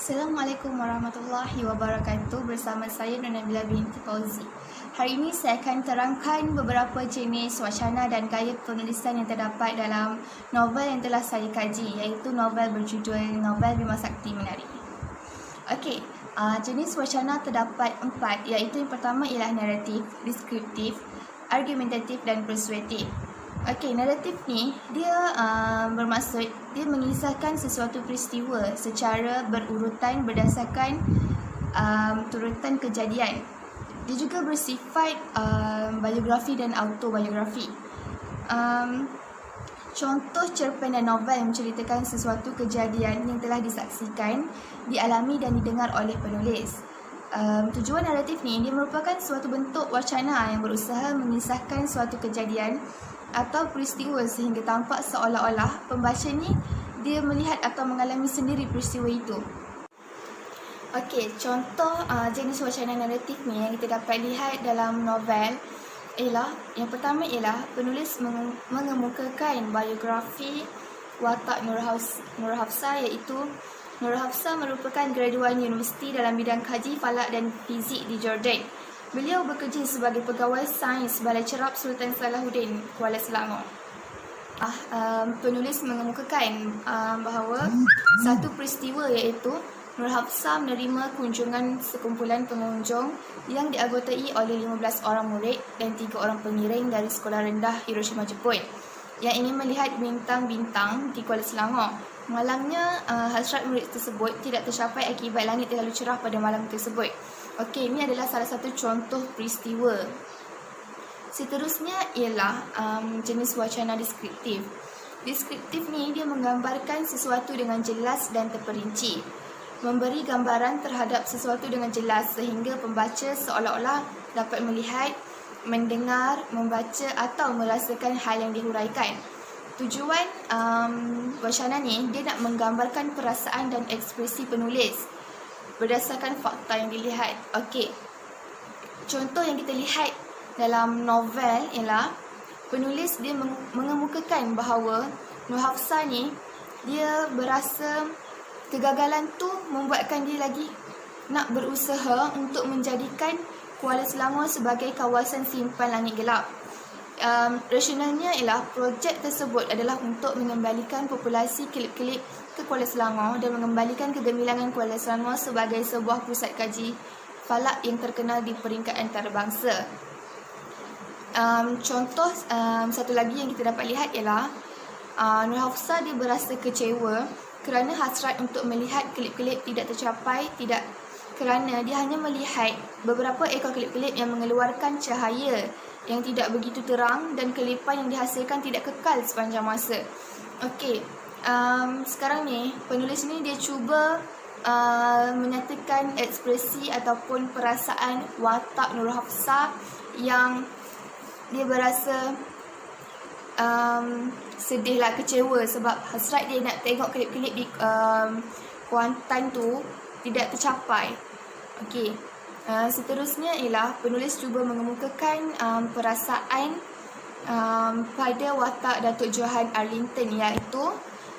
Assalamualaikum warahmatullahi wabarakatuh. Bersama saya Nona Nabila binti Fauzi. Hari ini saya akan terangkan beberapa jenis wacana dan gaya penulisan yang terdapat dalam novel yang telah saya kaji, iaitu novel berjudul Novel Bima Sakti Menari. Okey, jenis wacana terdapat 4, iaitu yang pertama ialah naratif, deskriptif, argumentatif dan persuasif. Okey, naratif ni dia bermaksud dia mengisahkan sesuatu peristiwa secara berurutan berdasarkan turutan kejadian. Dia juga bersifat biografi dan autobiografi. Contoh cerpen dan novel yang menceritakan sesuatu kejadian yang telah disaksikan, dialami dan didengar oleh penulis. Tujuan naratif ni dia merupakan suatu bentuk wacana yang berusaha mengisahkan suatu kejadian atau peristiwa sehingga tampak seolah-olah pembaca ni dia melihat atau mengalami sendiri peristiwa itu. Okey, contoh jenis wacana naratif ni yang kita dapat lihat dalam novel ialah, yang pertama ialah penulis mengemukakan biografi watak Nur Hafsah, iaitu Nur Hafsah merupakan graduan universiti dalam bidang kaji falak dan fizik di Jordan. Beliau bekerja sebagai pegawai sains Balai Cerap Sultan Salahuddin, Kuala Selangor. Penulis mengemukakan bahawa satu peristiwa iaitu Nur Hafsah menerima kunjungan sekumpulan pengunjung yang dianggotai oleh 15 orang murid dan 3 orang pengiring dari Sekolah Rendah Hiroshima, Jepun yang ingin melihat bintang-bintang di Kuala Selangor. Malangnya hasrat murid tersebut tidak tercapai akibat langit terlalu cerah pada malam tersebut. Okey, ini adalah salah satu contoh peristiwa. Seterusnya ialah jenis wacana deskriptif. Deskriptif ni dia menggambarkan sesuatu dengan jelas dan terperinci, memberi gambaran terhadap sesuatu dengan jelas sehingga pembaca seolah-olah dapat melihat, mendengar, membaca atau merasakan hal yang dihuraikan. Tujuan wacana ni dia nak menggambarkan perasaan dan ekspresi penulis berdasarkan fakta yang dilihat. Okey, contoh yang kita lihat dalam novel ialah penulis dia mengemukakan bahawa Nur Hafsah ni dia berasa kegagalan tu membuatkan dia lagi nak berusaha untuk menjadikan Kuala Selangor sebagai kawasan simpan langit gelap. Rasionalnya ialah projek tersebut adalah untuk mengembalikan populasi kelip-kelip ke Kuala Selangor dan mengembalikan kegemilangan Kuala Selangor sebagai sebuah pusat kaji falak yang terkenal di peringkat antarabangsa. Contoh satu lagi yang kita dapat lihat ialah Nur Hafsah dia berasa kecewa kerana hasrat untuk melihat kelip-kelip tidak tercapai, kerana dia hanya melihat beberapa ekor kelip-kelip yang mengeluarkan cahaya yang tidak begitu terang dan kelipan yang dihasilkan tidak kekal sepanjang masa. Okey, sekarang ni penulis ni dia cuba menyatakan ekspresi ataupun perasaan watak Nur Hafsah yang dia berasa sedihlah, kecewa sebab hasrat dia nak tengok kelip-kelip di Kuantan tu tidak tercapai. Okey, seterusnya ialah penulis cuba mengemukakan perasaan pada watak Datuk Johan Arlington, iaitu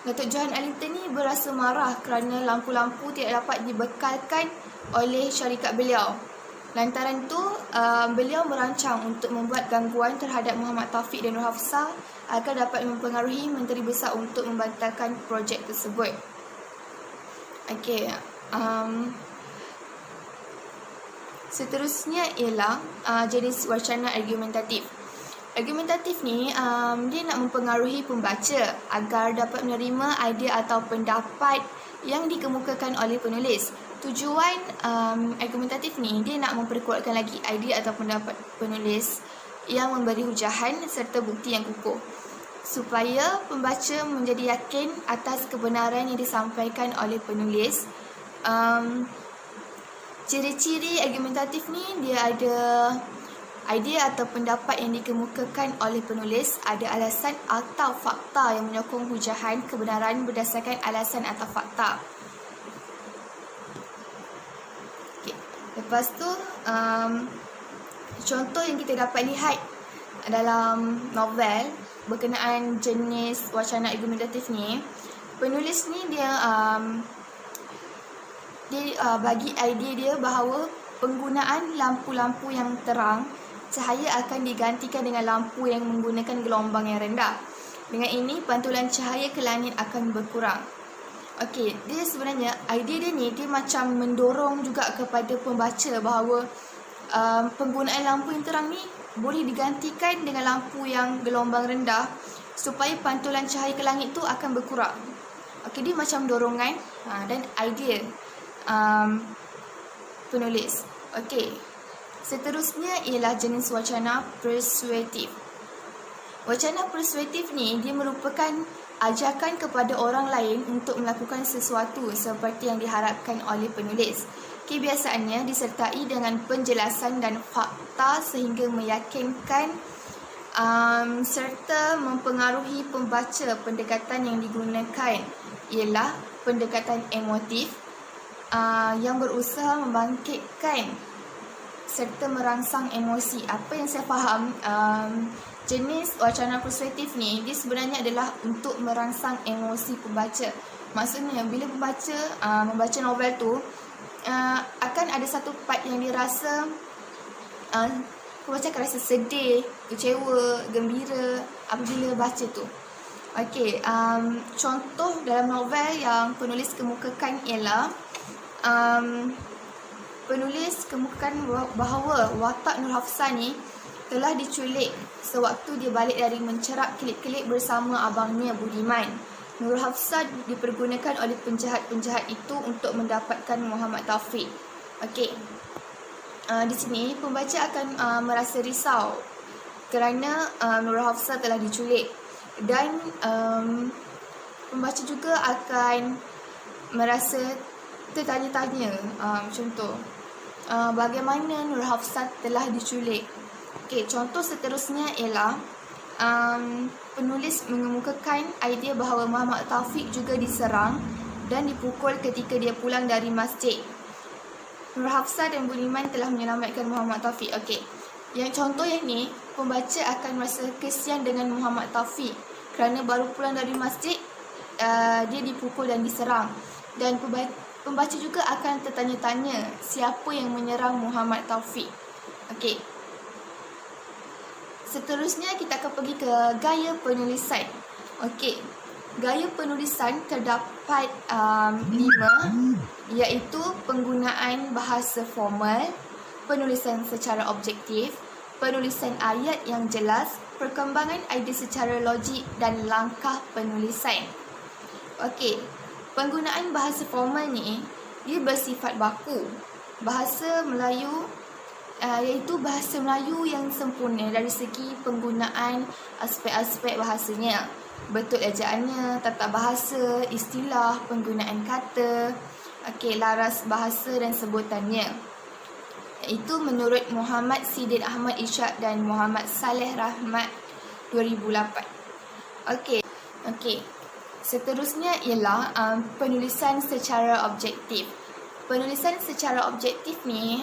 Datuk Johan Arlington ni berasa marah kerana lampu-lampu tidak dapat dibekalkan oleh syarikat beliau. Lantaran tu beliau merancang untuk membuat gangguan terhadap Muhammad Taufik dan Nur Hafsah agar dapat mempengaruhi Menteri Besar untuk membatalkan projek tersebut. Okey, seterusnya ialah jenis wacana argumentatif. Argumentatif ni dia nak mempengaruhi pembaca agar dapat menerima idea atau pendapat yang dikemukakan oleh penulis. Tujuan argumentatif ni dia nak memperkuatkan lagi idea atau pendapat penulis yang memberi hujahan serta bukti yang kukuh supaya pembaca menjadi yakin atas kebenaran yang disampaikan oleh penulis. Ciri-ciri argumentatif ni dia ada idea atau pendapat yang dikemukakan oleh penulis, ada alasan atau fakta yang menyokong hujahan kebenaran berdasarkan alasan atau fakta. Okay. Lepas tu contoh yang kita dapat lihat dalam novel berkenaan jenis wacana argumentatif ni, penulis ni dia dia bagi idea dia bahawa penggunaan lampu-lampu yang terang, cahaya akan digantikan dengan lampu yang menggunakan gelombang yang rendah. Dengan ini, pantulan cahaya ke langit akan berkurang. Okey, dia sebenarnya idea dia ni dia macam mendorong juga kepada pembaca bahawa penggunaan lampu yang terang ni boleh digantikan dengan lampu yang gelombang rendah supaya pantulan cahaya ke langit tu akan berkurang. Okey, dia macam dorongan dan idea penulis. Okey, seterusnya ialah jenis wacana persuasif. Wacana persuasif ni dia merupakan ajakan kepada orang lain untuk melakukan sesuatu seperti yang diharapkan oleh penulis. Kebiasaannya disertai dengan penjelasan dan fakta sehingga meyakinkan serta mempengaruhi pembaca. Pendekatan yang digunakan ialah pendekatan emotif yang berusaha membangkitkan serta merangsang emosi. Apa yang saya faham, jenis wacana persuasif ni dia sebenarnya adalah untuk merangsang emosi pembaca. Maksudnya bila pembaca membaca novel tu akan ada satu part yang dia rasa pembaca akan rasa sedih, kecewa, gembira apabila baca tu. Okey, contoh dalam novel yang penulis kemukakan ialah penulis kemukakan bahawa watak Nur Hafsah ni telah diculik sewaktu dia balik dari mencerak kelip-kelip bersama abangnya Budiman. Nur Hafsah dipergunakan oleh penjahat-penjahat itu untuk mendapatkan Muhammad Taufik. Okey. Di sini pembaca akan merasa risau kerana Nur Hafsah telah diculik dan pembaca juga akan merasa tertanya-tanya, contoh bagaimana Nur Hafsah telah diculik. Okey, contoh seterusnya ialah penulis mengemukakan idea bahawa Muhammad Taufik juga diserang dan dipukul ketika dia pulang dari masjid. Nur Hafsah dan Budiman telah menyelamatkan Muhammad Taufik. Okey, yang contoh yang ni, pembaca akan merasa kesian dengan Muhammad Taufik kerana baru pulang dari masjid, dia dipukul dan diserang. Dan pembaca juga akan tertanya-tanya siapa yang menyerang Muhammad Taufik. Okey. Seterusnya kita akan pergi ke gaya penulisan. Okey. Gaya penulisan terdapat 5, iaitu penggunaan bahasa formal, penulisan secara objektif, penulisan ayat yang jelas, perkembangan idea secara logik dan langkah penulisan. Okey. Penggunaan bahasa formal ni dia bersifat baku. Bahasa Melayu iaitu bahasa Melayu yang sempurna dari segi penggunaan aspek-aspek bahasanya. Betul ejaannya, tata bahasa, istilah, penggunaan kata, laras bahasa dan sebutannya. Itu menurut Muhammad Sidin Ahmad Ishak dan Muhammad Saleh Rahmat 2008. Okey. Seterusnya ialah penulisan secara objektif. Penulisan secara objektif ni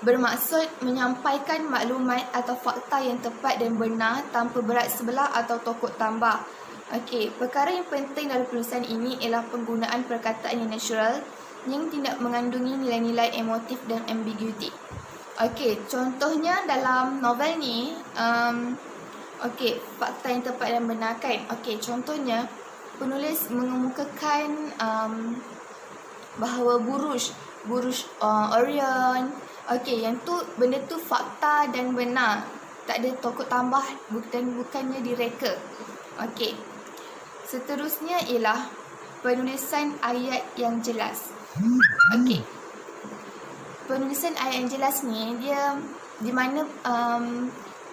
bermaksud menyampaikan maklumat atau fakta yang tepat dan benar tanpa berat sebelah atau tokok tambah. Okey, perkara yang penting dalam penulisan ini ialah penggunaan perkataan yang natural yang tidak mengandungi nilai-nilai emotif dan ambiguity. Okey, contohnya dalam novel ni, fakta yang tepat dan benar kan. Okey, contohnya penulis mengemukakan bahawa buruj Orion. Okey, yang tu benda tu fakta dan benar. Tak ada tokok tambah dan bukannya direka. Okey. Seterusnya ialah penulisan ayat yang jelas. Okey. Penulisan ayat yang jelas ni dia di mana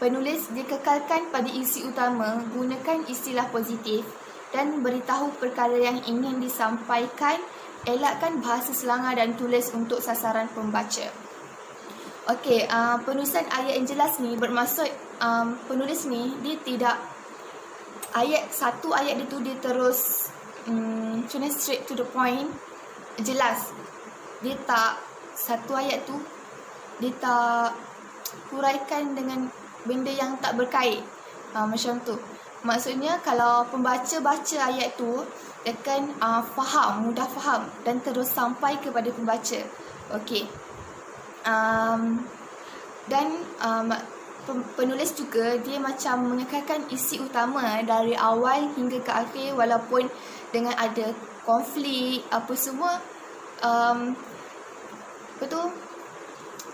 penulis dikekalkan pada isi utama, gunakan istilah positif dan beritahu perkara yang ingin disampaikan, elakkan bahasa selangar dan tulis untuk sasaran pembaca. Okey, penulisan ayat yang jelas ni bermaksud penulis ni dia tidak satu ayat dia tu dia terus straight to the point, jelas. Dia tak satu ayat tu dia tak huraikan dengan benda yang tak berkait. Macam tu. Maksudnya kalau pembaca baca ayat tu, dia akan mudah faham dan terus sampai kepada pembaca. Okey. Dan penulis juga dia macam mengekalkan isi utama dari awal hingga ke akhir, walaupun dengan ada konflik apa semua.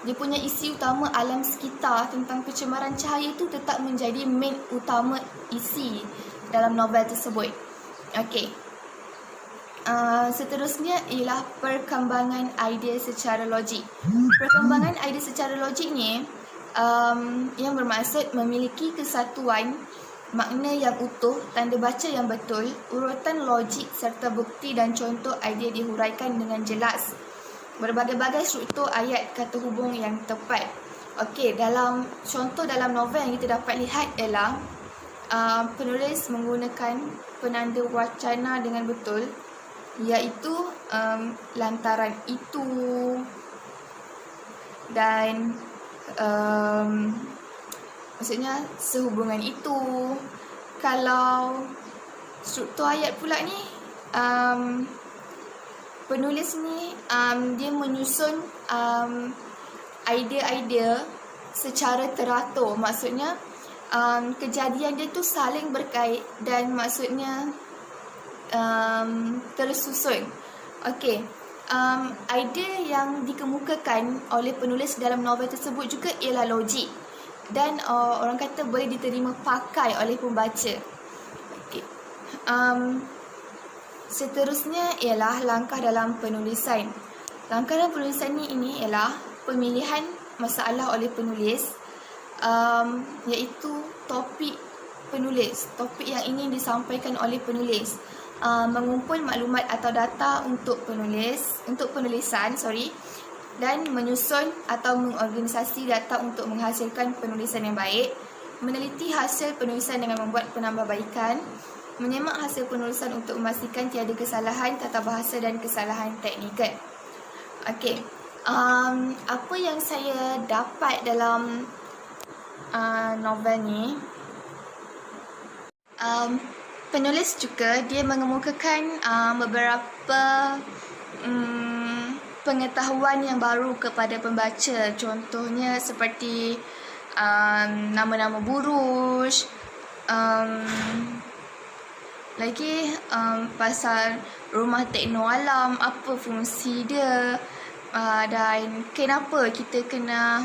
Dia punya isi utama alam sekitar tentang pencemaran cahaya itu tetap menjadi main utama isi dalam novel tersebut. Okey. Seterusnya ialah perkembangan idea secara logik. Perkembangan idea secara logik ni yang bermaksud memiliki kesatuan makna yang utuh, tanda baca yang betul, urutan logik serta bukti dan contoh idea dihuraikan dengan jelas. Berbagai-bagai struktur ayat kata hubung yang tepat. Okey, dalam novel yang kita dapat lihat ialah penulis menggunakan penanda wacana dengan betul, iaitu lantaran itu dan maksudnya sehubungan itu. Kalau struktur ayat pula ni, penulis ni dia menyusun idea-idea secara teratur. Maksudnya kejadian dia tu saling berkait dan maksudnya tersusun. Okey. Idea yang dikemukakan oleh penulis dalam novel tersebut juga ialah logik dan orang kata boleh diterima pakai oleh pembaca. Okey. Seterusnya ialah langkah dalam penulisan. Langkah dalam penulisan ini ialah pemilihan masalah oleh penulis, iaitu topik penulis, topik yang ingin disampaikan oleh penulis, mengumpul maklumat atau data untuk penulisan, dan menyusun atau mengorganisasi data untuk menghasilkan penulisan yang baik, meneliti hasil penulisan dengan membuat penambahbaikan, menyemak hasil penulisan untuk memastikan tiada kesalahan tata bahasa dan kesalahan teknikal. Okey. Apa yang saya dapat dalam novel ni, penulis juga dia mengemukakan beberapa pengetahuan yang baru kepada pembaca. Contohnya seperti nama-nama buruj, lagi pasal rumah tekno alam, apa fungsi dia, dan kenapa kita kena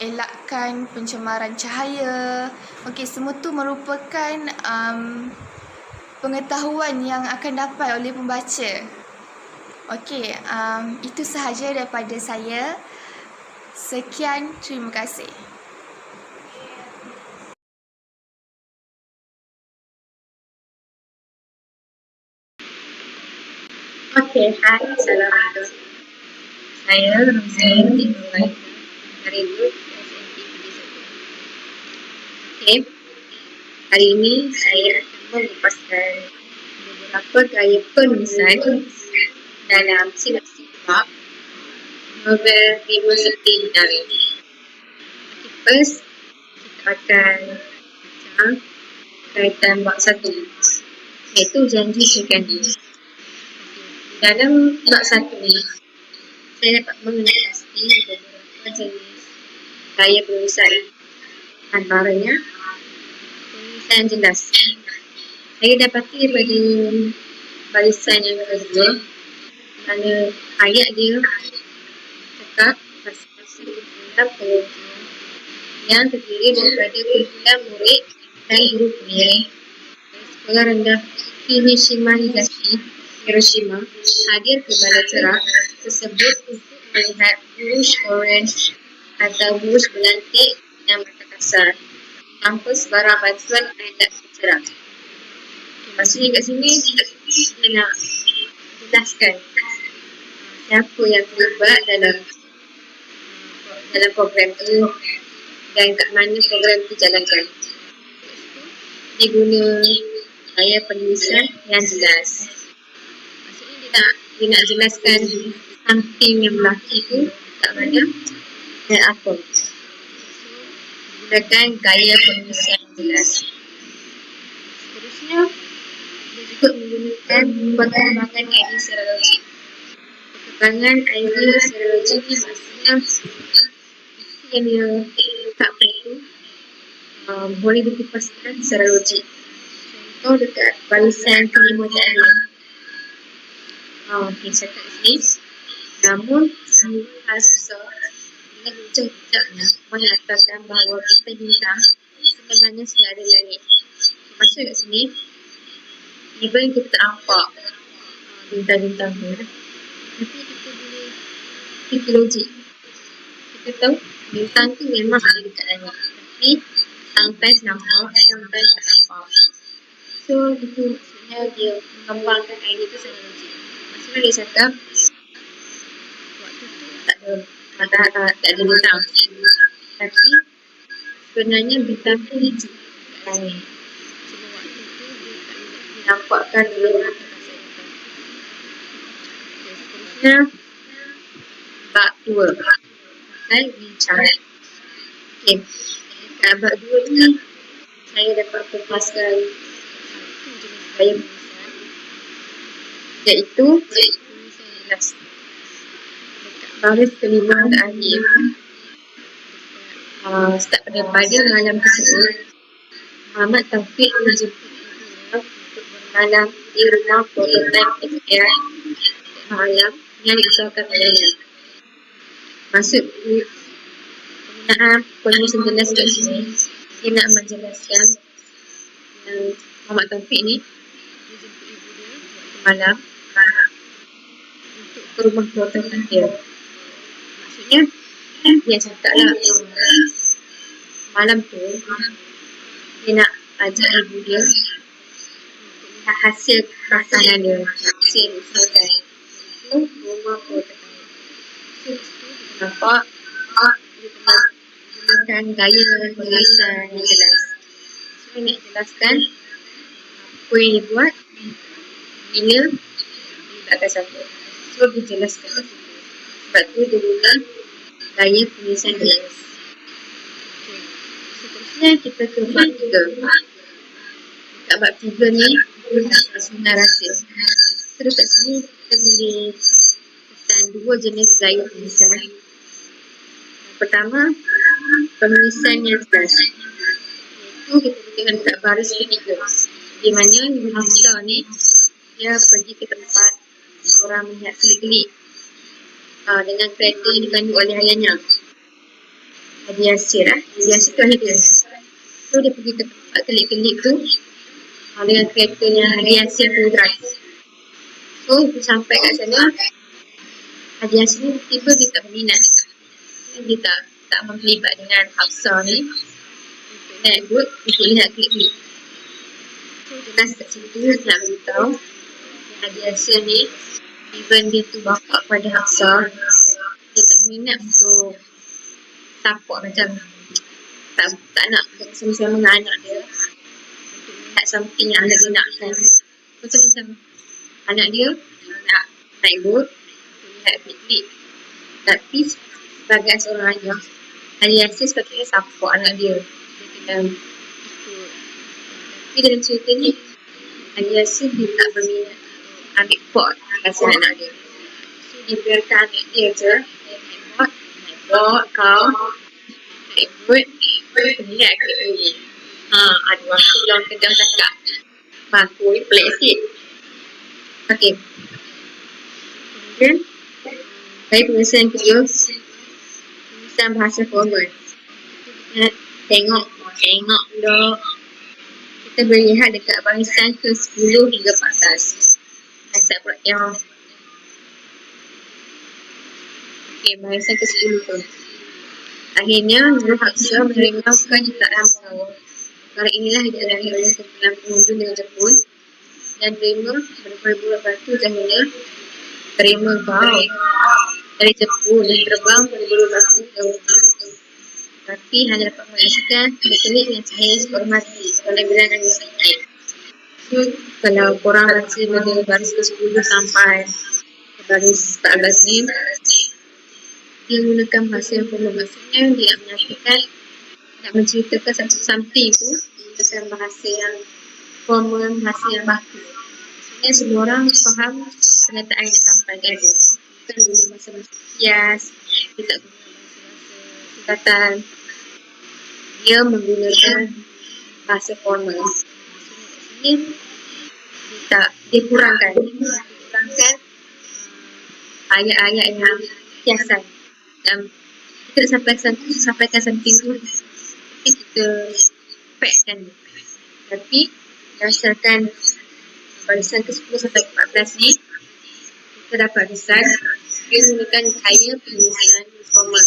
elakkan pencemaran cahaya. Okey, semua tu merupakan pengetahuan yang akan dapat oleh pembaca. Okey, itu sahaja daripada saya. Sekian, terima kasih. Okey, hai, Assalamualaikum. Saya Rosain bin Muhammad dari Grup SMT PD1. Okey, hari ini saya akan mengupaskan beberapa gaya penulisan dalam sinopsis bab novel Bima Sakti Bidari. First, kita akan bincang kaitan bab 1, iaitu janji sekali. Dalam bab 1 ni, saya dapat mengenal pasti beberapa jenis gaya penulisan. Antaranya, penulisan jelas. Saya dapati pada barisan yang kedua, mana ayat dia cakap pasal kumpulan pengunjung yang terdiri daripada kumpulan murid dan guru kuliah sekolah rendah Hiroshima hadir ke balai cerah tersebut untuk melihat buruj orange atau buruj belantik yang berkasar tanpa sebarang bantuan alat cerah. Maksudnya kat sini kita nak jelaskan siapa yang terlibat dalam program tu dan kat mana program tu jalankan. Dia guna gaya penulisan yang jelas. Maksudnya dia nak jelaskan something yang berlaku tu kat mana dan apa. Gunakan gaya penulisan jelas. Seterusnya, dia juga menggunakan perkembangan idea secara logik. Perkembangan idea secara logik ni maksudnya yang dia letakkan itu boleh dikupaskan secara logik. Contoh dekat barisan kelima tadi. Okay, cakap di sini. Namun, semua hal susah dengan bijak-bijaknya menyatakan bahawa kita bintang sebenarnya sudah ada di langit. Maksud kat sini, even kita tak nampak bintang-bintang tu, tapi kita boleh fikir logik. Kita tahu bintang tu memang ada dekat langit. Tapi sometimes nampak, sometimes tak nampak. So, itu maksudnya dia mengembangkan idea tu secara logik. Maksudnya dia cakap, waktu tu tak ada tak ada bintang. Tapi sebenarnya bintang tu wujud kat langit. Cuma waktu tu dia tak dinampakkan oleh orang terkasih bintang. Okay, seterusnya bab 2. Pasal bincang. Okay, dekat bab 2 ni saya dapat kupaskan satu jenis gaya penulisan, iaitu penulisan jelas. Dekat baris kelima ke akhir, start pada malam tersebut, Muhammad Taufik menjemput ibunya untuk bermalam di rumah prototype FBI malam yang diusahakan olehnya. Maksud penggunaan penulisan jelas kat sini, dia nak menjelaskan yang Muhammad Taufik ni dia jemput ibu dia waktu malam untuk ke rumah prototype dia. Maksudnya dia cakap lah malam tu dia nak ajak ibu dia untuk lihat hasil rakanan dia, hasil usahakan itu rumah prototype. So disitu kita nampak dia tengah gunakan gaya penulisan yang jelas. So dia nak jelaskan apa yang dia buat bila dia akan sambut. So dia jelaskan kat situ. Sebab tu dia guna gaya penulisan jelas. Okay. Seterusnya kita ke bab 3. Dekat bab 3 ni susunan rahsia. So dekat sini kita boleh pesan 2 jenis gaya penulisan. Yang pertama, penulisan yang jelas. Iaitu kita boleh tengok dekat baris ketiga, di mana Ibu Hafsah ni dia pergi ke tempat orang melihat kelip-kelip dengan kereta yang dipandu oleh ayahnya, Hadi Yasir. Hadi Yasir tu ayah dia. So dia pergi ke tempat kelip-kelip tu dengan keretanya Hadi Yasir tu drive. So dia sampai kat sana, Hadi Yasir ni tiba dia tak berminat. Dia tak terlibat dengan Hafsah ni untuk naik boat untuk lihat kelip-kelip. So jelas kat situ nak beritahu Hadi Yasir ni, even dia tu bapa pada Hafsah, dia tak minat untuk support, macam tak nak bersama-sama dengan anak dia untuk melihat something yang anak dia nakkan. Macam anak dia nak naik boat untuk lihat klip-klip, tapi sebagai seorang ayah, Hadi Yasir sepatutnya support anak dia. Dia kena ikut. Tapi dalam cerita ni, Hadi Yasir dia tak berminat ambil pot kasih anak dia. So dia biarkan anak dia je naik bot kau naik boat lihat kelip-kelip. Aduh aku bilang kedang cakap aku ni pelik sikit. Okay, kemudian saya penulisan yang kedua, penulisan bahasa formal. Kita tengok dulu. Kita boleh lihat dekat barisan ke-10 hingga 14. Yang barisan ke-10 tu. Akhirnya Nurul Hafsah menerima kenyataan bahawa perkara inilah yang dialami oleh kumpulan pengunjung dari Jepun dan terima berbulat batu jahilnya terima kau dari Jepun dan terbang berbulat batu ke rumah, tapi hanya dapat menyaksikan kelip yang cahaya separuh mati oleh bilangan yang sedikit. So, kalau korang baca pada baris ke-10 sampai baris 14 ni, dia menggunakan bahasa yang formal. Maksudnya dia nak menyatakan, nak menceritakan satu something tu menggunakan bahasa yang formal, bahasa yang baku. Maksudnya semua orang faham pernyataan yang disampaikan tu. Bukan guna bahasa-bahasa kias, dia tak guna bahasa-bahasa singkatan. Dia menggunakan bahasa formal. Maksudnya kat sini dia kurangkan ayat-ayat yang kiasan. Dan kita nak sampaikan something tu, kita packkan. Tapi berdasarkan barisan ke-10 sampai ke-14 ni, kita dapat kesan dia menggunakan gaya penulisan formal.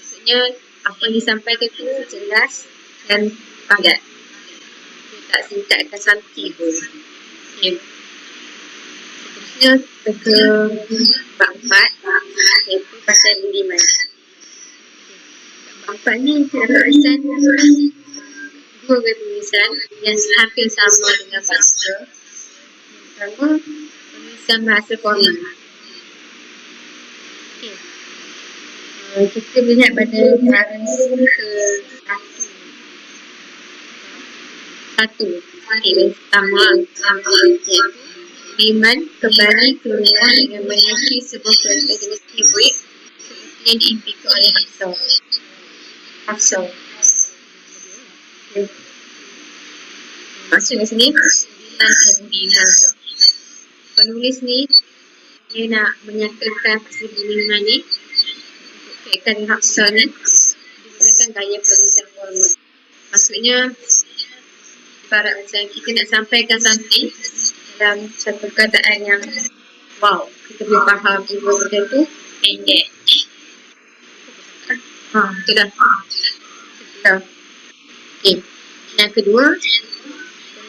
Maksudnya apa yang disampaikan tu jelas dan padat. Dia tak singkatkan something pun. Okay. Seterusnya ke bab 4, iaitu pasal budiman. Bab 4 ni kita dapat kesan dua gaya penulisan yang hampir sama dengan bab 3. Yang pertama, penulisan bahasa formal. Kita lihat pada baris ke-1. Pertama, iaitu budiman kembali ke rumah dengan menaiki sebuah kereta jenis hibrid seperti yang diimpikan oleh Hafsah. Okay. Maksud kat sini, budiman. Penulis ni dia nak menyatakan pasal budiman ni untuk kaitkan dengan Hafsah ni, dia gunakan gaya penulisan formal. Maksudnya ibarat macam kita nak sampaikan something dalam satu perkataan yang wow, kita boleh faham ibu benda tu pendek. Betul dah. Okay. Yang kedua,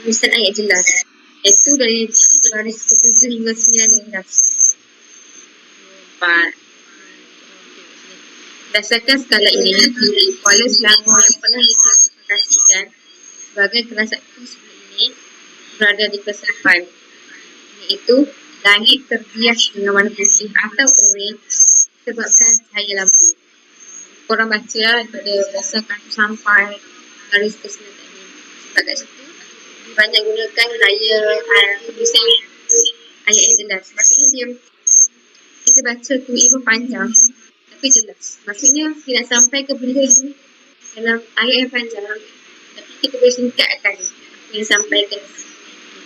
penulisan ayat jelas. Iaitu dari baris ke-7 hingga 9 jelas. 4. Berdasarkan skala ini, kuala Selangor yang pernah diklasifikasikan sebagai kelas 1 sebelum ini berada di kelas 8, iaitu langit terbias dengan warna putih atau orange sebabkan cahaya lampu. Korang baca daripada berdasarkan sampai garis ke-9 tadi. Sebab kat situ dia banyak gunakan gaya penulisan ayat yang jelas. Maksudnya dia kita baca tu even panjang tapi jelas. Maksudnya dia nak sampai ke benda tu dalam ayat yang panjang tapi kita boleh singkatkan apa yang disampaikan.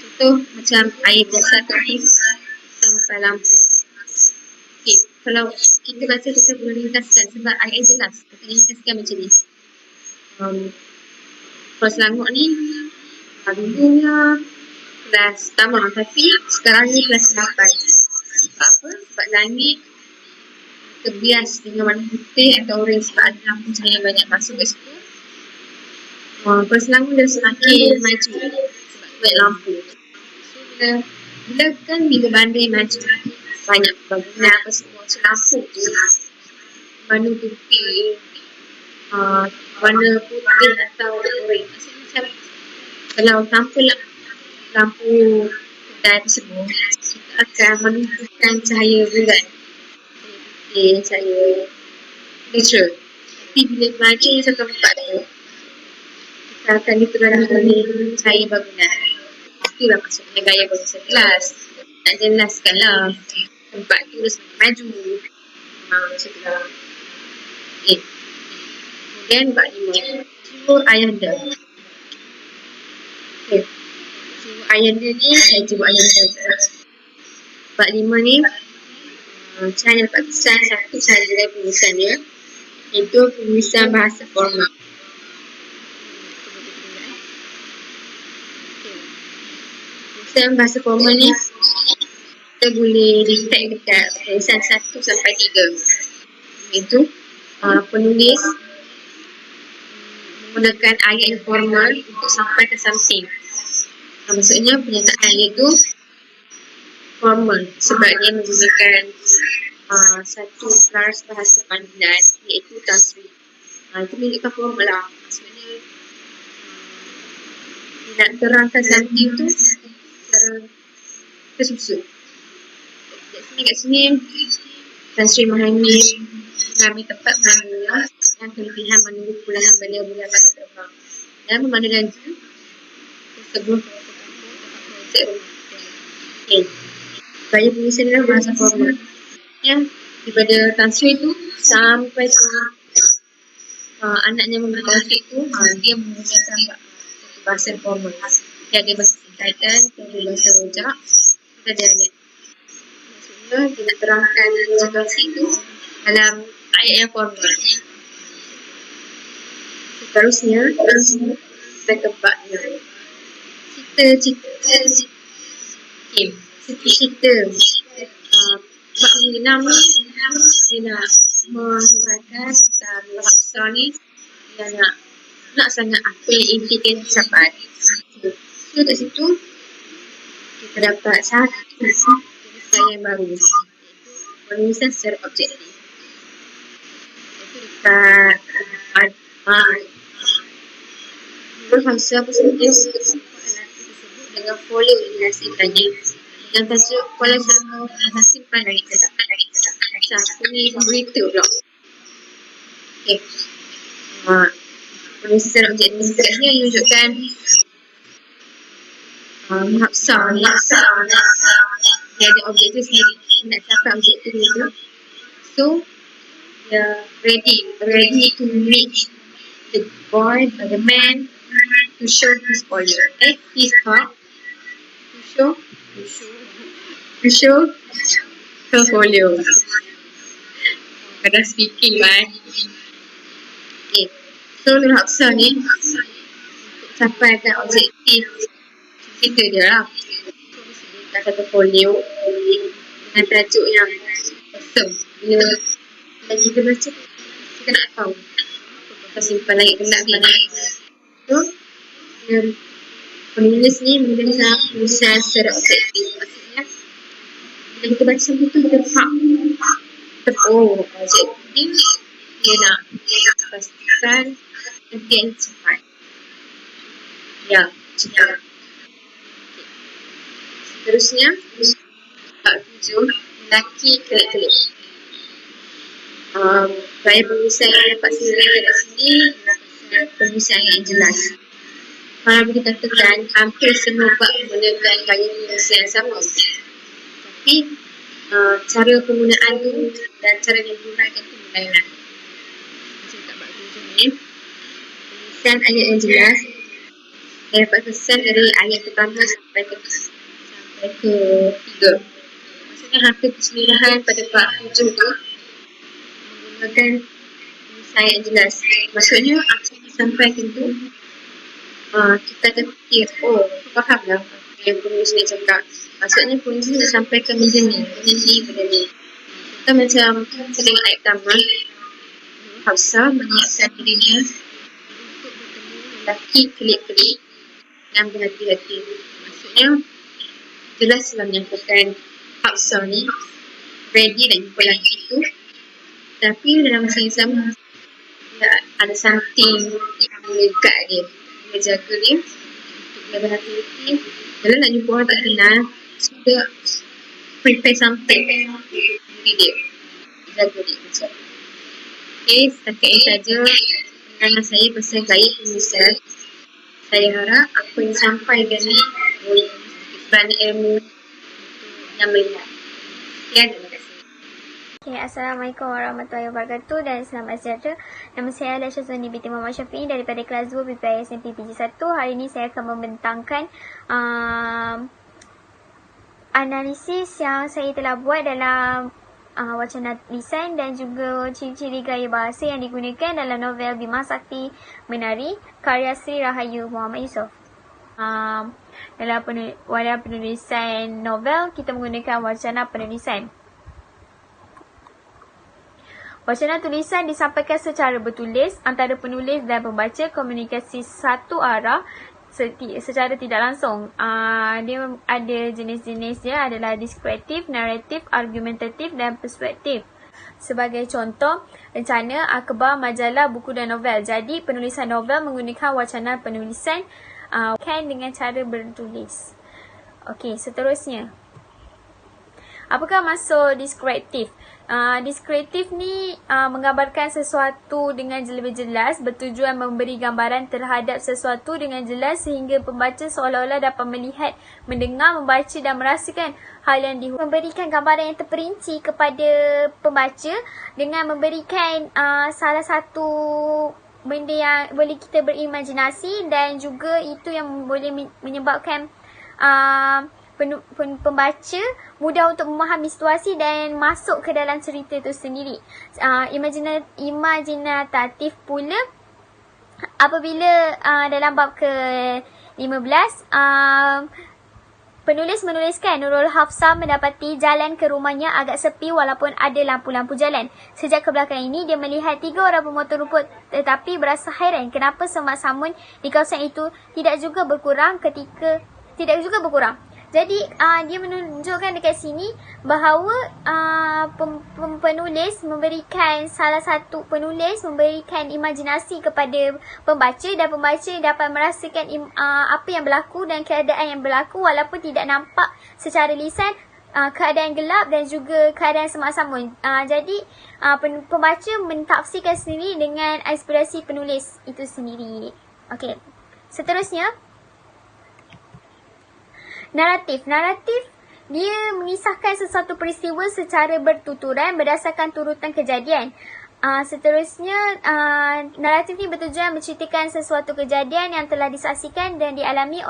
Contoh macam ayat biasa tadi sampai lampu. Okay, kalau kita baca kita boleh ringkaskan sebab ayat jelas. Kita ringkaskan macam ni. Kalau Selangor ni dulunya kelas pertama tapi sekarang ni kelas 8. Sebab apa? Sebab langit terbias dengan warna putih atau orange sebab ada lampu cahaya banyak masuk kat situ. Kelas Selangor dah semakin maju sebab banyak lampu. So bila kan bila bandar maju banyak bangunan apa semua, so lampu tu warna putih, warna putih atau orange. Maksudnya macam kalau tanpa lampu kedai tersebut, kita akan menunjukkan cahaya bulan, cahaya natural. Tapi bila maju satu tempat tu, kita akan diterangi oleh cahaya bangunan. Itulah maksudnya gaya penulisan kelas. Nak jelaskan lah tempat tu dah semakin maju. Macam tu lah. Okay. Kemudian bab 5, jiwa ayahanda. Okay. Jiwa ayahanda ni jiwa ayahanda. Bab 5 ni saya hanya dapat pesan satu sahaja dari penulisan dia, iaitu penulisan bahasa formal. Penulisan bahasa formal ni kita boleh detect dekat penulisan 1 sampai 3, iaitu penulis menggunakan ayat yang formal untuk sampai ke something. Maksudnya pernyataan dia tu formal sebab dia menggunakan satu laras bahasa panggilan iaitu tasrif. Itu menunjukkan formal lah. Maksudnya dia nak terangkan something tu secara tersusun. Kat sini Tan Sri Muhammad mengambil tempat mana yang kelebihan menunggu pulangan beliau pada terbang. Dan memandu laju sebelum projek rumah. Okay. Gaya penulisan adalah bahasa formal. Ya, daripada Tan Sri tu sampai ke anaknya Muhammad Taufik tu, dia menggunakan bahasa formal. Dia ada bahasa singkatan, dia ada bahasa rojak, dia ada ayat. Maksudnya, dia nak terangkan situasi tu dalam ayat yang formal. Seterusnya, kita kebaknya. Cerita. Okay, cerita. Sebab minggu 6 ni, dia nak menghuraikan tentang Hafsah ni, dia nak sangat apa yang implikan capai. So, kat situ, kita dapat satu tulisan yang baru. Penulisan secara objektif. Itu dekat Nurul Hafsah dia sebut dengan follow dihasilkannya. Yang tajuk Kuala Selangor hasil pandai kedak. Satu ni berita pula. Okay. Penulisan secara objektif sebenarnya menunjukkan Hafsah ni dia ada objektif sendiri, nak capai objektif itu. So dia ready to meet the boy or the man to show his folio. His heart to show her folio. Kadang speaking lah. Okay. So Nurul Hafsah ni untuk capaikan objektif cerita dia lah. Disediakan satu folio dengan tajuk yang awesome. Bila kita baca, kita nak tahu apa simpan langit gelap ni. So, penulis ni menggunakan penulisan secara objektif. Maksudnya, bila kita baca macam tu, kita faham. Objektif ni, dia nak pastikan impian cepat. Ya, cepat. Seterusnya, bab 7, lelaki kelip-kelip. Gaya penulisan yang dapat saya kat sini adalah penulisan yang jelas. Kalau boleh dikatakan, hampir semua bab menggunakan gaya penulisan yang sama. Tapi, cara penggunaan tu dan cara yang digunakan tu berlainan. Macam kat bab 7 ni, penulisan ayat yang jelas. Saya dapat kesan dari ayat pertama sampai ke 3. Maksudnya hampir keseluruhan pada bab 7 tu menggunakan penulisan yang jelas. Maksudnya apa yang disampaikan tu kita akan fikir, aku faham lah yang penulis ni cakap. Maksudnya penulis ni sampaikan benda ni. Kita macam sering ayat pertama, Hafsah menyiapkan dirinya untuk bertemu lelaki kelip-kelip yang berhati-hati. Maksudnya jelaslah menyatakan Hafsah ni ready nak jumpa lelaki tu, tapi dalam masa yang sama ada something yang melekat dia, menjaga dia untuk dia berhati-hati. Kalau nak jumpa orang tak kenal, sudah prepare something diri dia, jaga dia macam. Okay, setakat ini saja penerangan saya pasal gaya penulisan. Saya harap apa yang disampaikan ni boleh banyak ilmu yang melihat. Sekian, terima kasih. Okay, Assalamualaikum warahmatullahi wabarakatuh dan selamat sejahtera. Nama saya adalah Syazwani binti Muhammad Syafiee daripada kelas 2 PPI SMP PG1. Hari ini saya akan membentangkan analisis yang saya telah buat dalam wacana lisan dan juga ciri-ciri gaya bahasa yang digunakan dalam novel Bima Sakti Menari karya Sri Rahayu Muhammad Yusof. Dalam penulisan novel, kita menggunakan wacana penulisan. Wacana tulisan disampaikan secara bertulis antara penulis dan pembaca, komunikasi satu arah secara tidak langsung. Dia ada jenis-jenis dia adalah deskriptif, naratif, argumentatif dan perspektif. Sebagai contoh, rencana, akhbar, majalah, buku dan novel. Jadi, penulisan novel menggunakan wacana penulisan dengan cara bertulis. Okey, seterusnya. Apakah maksud deskriptif? Deskriptif ni menggambarkan sesuatu dengan lebih jelas, bertujuan memberi gambaran terhadap sesuatu dengan jelas sehingga pembaca seolah-olah dapat melihat, mendengar, membaca dan merasakan hal yang memberikan gambaran yang terperinci kepada pembaca dengan memberikan salah satu benda yang boleh kita berimajinasi, dan juga itu yang boleh menyebabkan pembaca mudah untuk memahami situasi dan masuk ke dalam cerita itu sendiri. Imaginatif pula apabila dalam bab ke-15 penulis menuliskan Nurul Hafsah mendapati jalan ke rumahnya agak sepi walaupun ada lampu-lampu jalan. Sejak ke belakang ini dia melihat 3 orang pemotor rumput, tetapi berasa hairan kenapa semak samun di kawasan itu tidak juga berkurang. Jadi dia menunjukkan dekat sini bahawa penulis memberikan imajinasi kepada pembaca, dan pembaca dapat merasakan apa yang berlaku dan keadaan yang berlaku walaupun tidak nampak secara lisan keadaan gelap dan juga keadaan semak samun. Jadi pembaca mentafsirkan sendiri dengan inspirasi penulis itu sendiri. Okey. Seterusnya, Naratif dia mengisahkan sesuatu peristiwa secara bertuturan berdasarkan turutan kejadian. Seterusnya, naratif ni bertujuan menceritakan sesuatu kejadian yang telah disaksikan dan dialami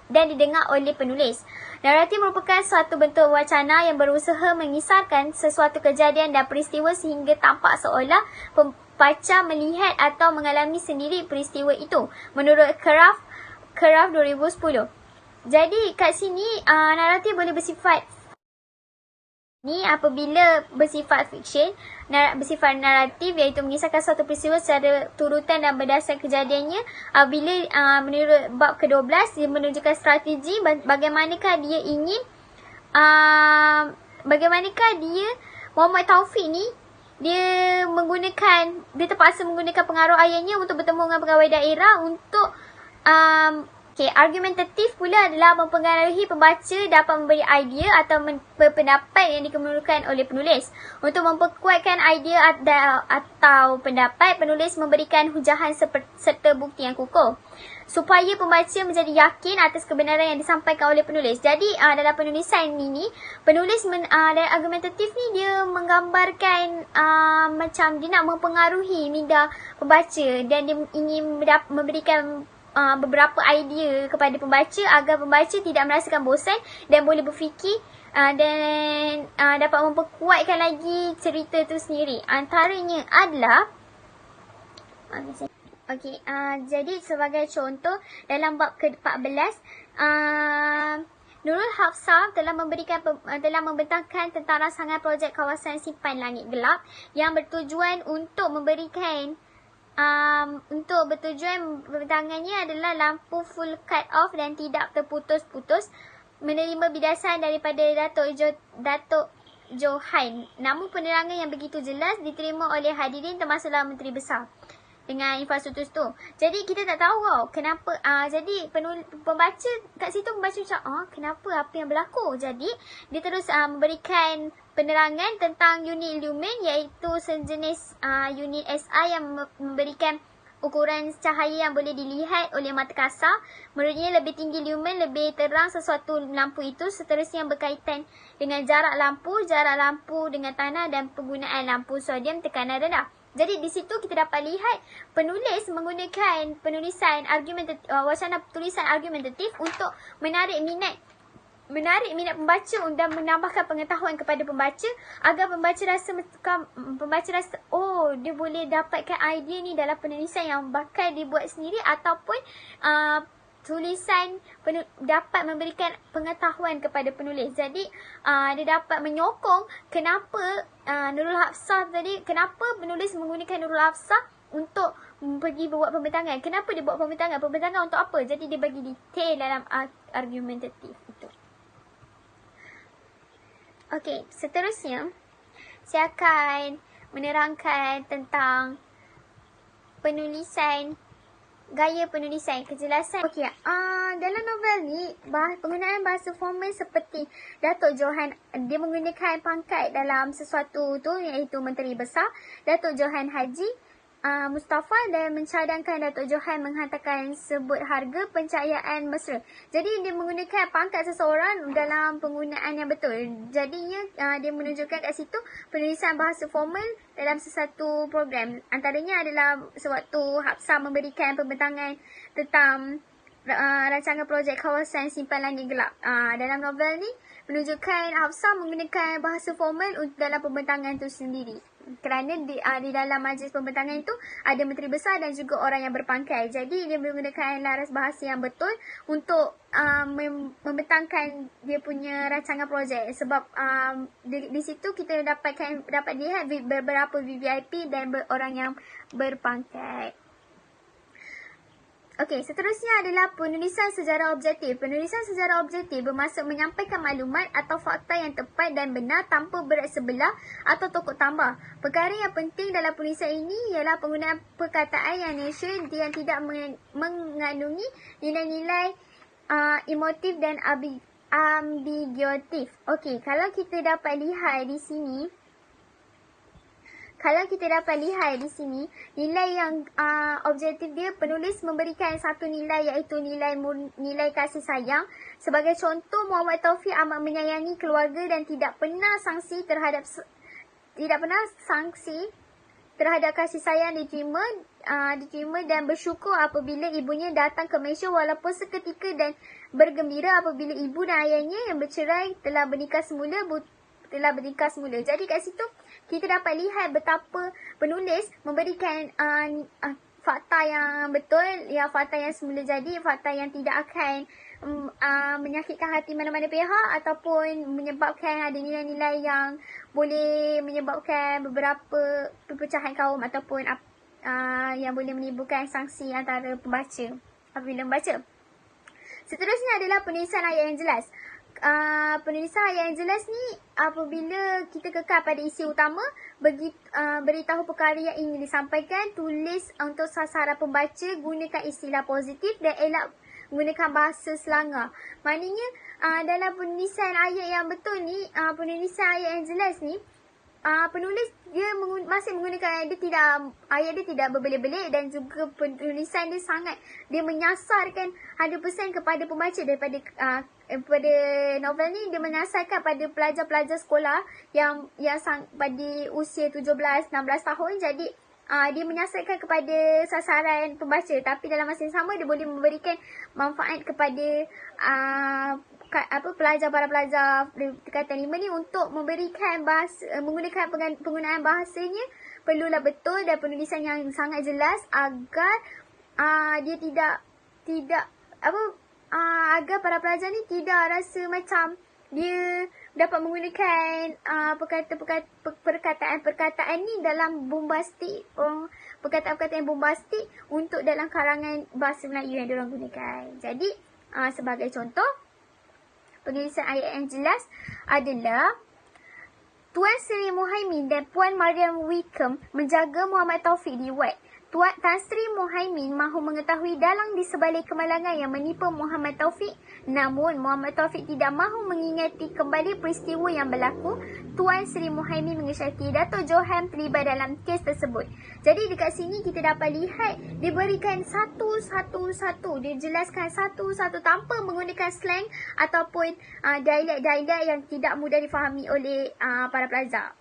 dan didengar oleh penulis. Naratif merupakan suatu bentuk wacana yang berusaha mengisahkan sesuatu kejadian dan peristiwa sehingga tampak seolah pembaca melihat atau mengalami sendiri peristiwa itu, menurut Craft 2010. Jadi kat sini naratif boleh bersifat ni apabila bersifat fiksyen, bersifat naratif iaitu mengisahkan suatu peristiwa secara turutan dan berdasarkan kejadiannya. Bila menurut bab ke-12 dia menunjukkan strategi bagaimanakah Muhammad Taufik ni dia terpaksa menggunakan pengaruh ayahnya untuk bertemu dengan pegawai daerah untuk argumentatif pula adalah mempengaruhi pembaca dapat memberi idea atau pendapat yang dikemukakan oleh penulis. Untuk memperkuatkan idea atau pendapat, penulis memberikan hujahan serta bukti yang kukuh supaya pembaca menjadi yakin atas kebenaran yang disampaikan oleh penulis. Jadi dalam penulisan ini, penulis dalam argumentatif ni dia menggambarkan macam dia nak mempengaruhi minda pembaca dan dia ingin memberikan beberapa idea kepada pembaca agar pembaca tidak merasakan bosan dan boleh berfikir dan dapat memperkuatkan lagi cerita itu sendiri. Antaranya adalah jadi sebagai contoh dalam bab ke-14 Nurul Hafsah telah membentangkan tentang rancangan projek kawasan simpan langit gelap yang bertujuan untuk pembentangannya adalah lampu full cut off dan tidak terputus-putus, menerima bidasan daripada Datuk Johan. Namun penerangan yang begitu jelas diterima oleh hadirin termasuklah Menteri Besar dengan infrastruktur tu. Jadi kita tak tahu kenapa jadi pembaca kat situ membaca macam kenapa, apa yang berlaku. Jadi dia terus memberikan penerangan tentang unit lumen iaitu sejenis unit SI yang memberikan ukuran cahaya yang boleh dilihat oleh mata kasar. Menurutnya lebih tinggi lumen lebih terang sesuatu lampu itu. Seterusnya yang berkaitan dengan jarak lampu dengan tanah dan penggunaan lampu sodium tekanan rendah. Jadi di situ kita dapat lihat penulis menggunakan wacana tulisan argumentatif untuk menarik minat pembaca dan menambahkan pengetahuan kepada pembaca agar pembaca rasa dia boleh dapatkan idea ni dalam penulisan yang bakal dibuat sendiri ataupun tulisan dapat memberikan pengetahuan kepada penulis. Jadi dia dapat menyokong kenapa Nurul Hafsah tadi, kenapa penulis menggunakan Nurul Hafsah untuk pergi buat pembentangan. Kenapa dia buat pembentangan? Pembentangan untuk apa? Jadi dia bagi detail dalam argumentatif itu. Okey, seterusnya saya akan menerangkan tentang penulisan gaya penulisan, kejelasan. Okey, dalam novel ni penggunaan bahasa formal seperti Datuk Johan, dia menggunakan pangkat dalam sesuatu tu iaitu Menteri Besar. Datuk Johan Haji Mustafa dan mencadangkan Datuk Johan menghantarkan sebut harga pencahayaan mesra. Jadi dia menggunakan pangkat seseorang dalam penggunaan yang betul. Jadinya dia menunjukkan kat situ penulisan bahasa formal dalam sesuatu program. Antaranya adalah sewaktu Hafsah memberikan pembentangan tentang rancangan projek kawasan simpan langit gelap. Dalam novel ni menunjukkan Hafsah menggunakan bahasa formal dalam pembentangan itu sendiri. Kerana di dalam majlis pembentangan itu ada Menteri Besar dan juga orang yang berpangkat. Jadi dia menggunakan laras bahasa yang betul untuk membentangkan dia punya rancangan projek. Sebab di situ kita dapat lihat beberapa VVIP dan orang yang berpangkat. Okey, seterusnya adalah penulisan sejarah objektif. Penulisan sejarah objektif bermaksud menyampaikan maklumat atau fakta yang tepat dan benar tanpa berat sebelah atau tokok tambah. Perkara yang penting dalam penulisan ini ialah penggunaan perkataan yang natural yang tidak mengandungi nilai-nilai emotif dan ambiguitif. Okey, kalau kita dapat lihat di sini, nilai yang objektif dia, penulis memberikan satu nilai iaitu nilai kasih sayang. Sebagai contoh, Muhammad Taufik amat menyayangi keluarga dan tidak pernah sangsi terhadap kasih sayang diterima dan bersyukur apabila ibunya datang ke Malaysia walaupun seketika, dan bergembira apabila ibu dan ayahnya yang bercerai telah bernikah semula. Jadi kat situ kita dapat lihat betapa penulis memberikan fakta yang betul, fakta yang semula jadi, fakta yang tidak akan menyakitkan hati mana-mana pihak ataupun menyebabkan ada nilai-nilai yang boleh menyebabkan beberapa perpecahan kaum ataupun yang boleh menimbulkan sanksi antara pembaca apabila membaca. Seterusnya adalah penulisan ayat yang jelas. Penulisan ayat yang jelas ni apabila kita kekal pada isi utama, beritahu perkara yang ingin disampaikan, tulis untuk sasaran pembaca, gunakan istilah positif dan elak menggunakan bahasa selangor. Maknanya dalam penulisan ayat yang betul ni, penulisan ayat yang jelas ni, penulis dia masih menggunakan ayat dia tidak berbelit-belit, dan juga penulisan dia menyasarkan 100% kepada pembaca. Daripada novel ni dia menyasarkan pada pelajar-pelajar sekolah yang pada usia 17-16 tahun. Jadi dia menyasarkan kepada sasaran pembaca, tapi dalam masa yang sama dia boleh memberikan manfaat kepada para pelajar tingkatan 5 ni untuk memberikan menggunakan penggunaan bahasanya perlulah betul dan penulisan yang sangat jelas agar dia agar para pelajar ni tidak rasa macam dia dapat menggunakan perkataan ni dalam bombastik, perkataan-perkataan bombastik untuk dalam karangan bahasa Melayu yang diorang gunakan. Jadi sebagai contoh, penulisan ayat yang jelas adalah Tuan Sri Muhaimin dan Puan Mariam Wickham menjaga Muhammad Taufik di wad. Tan Sri Muhaimin mahu mengetahui dalang di sebalik kemalangan yang menimpa Muhammad Taufik. Namun Muhammad Taufik tidak mahu mengingati kembali peristiwa yang berlaku. Tuan Sri Muhaimin mengesyaki Datuk Johan terlibat dalam kes tersebut. Jadi dekat sini kita dapat lihat diberikan satu-satu, dijelaskan satu-satu tanpa menggunakan slang ataupun dialek-dialek yang tidak mudah difahami oleh para pelajar.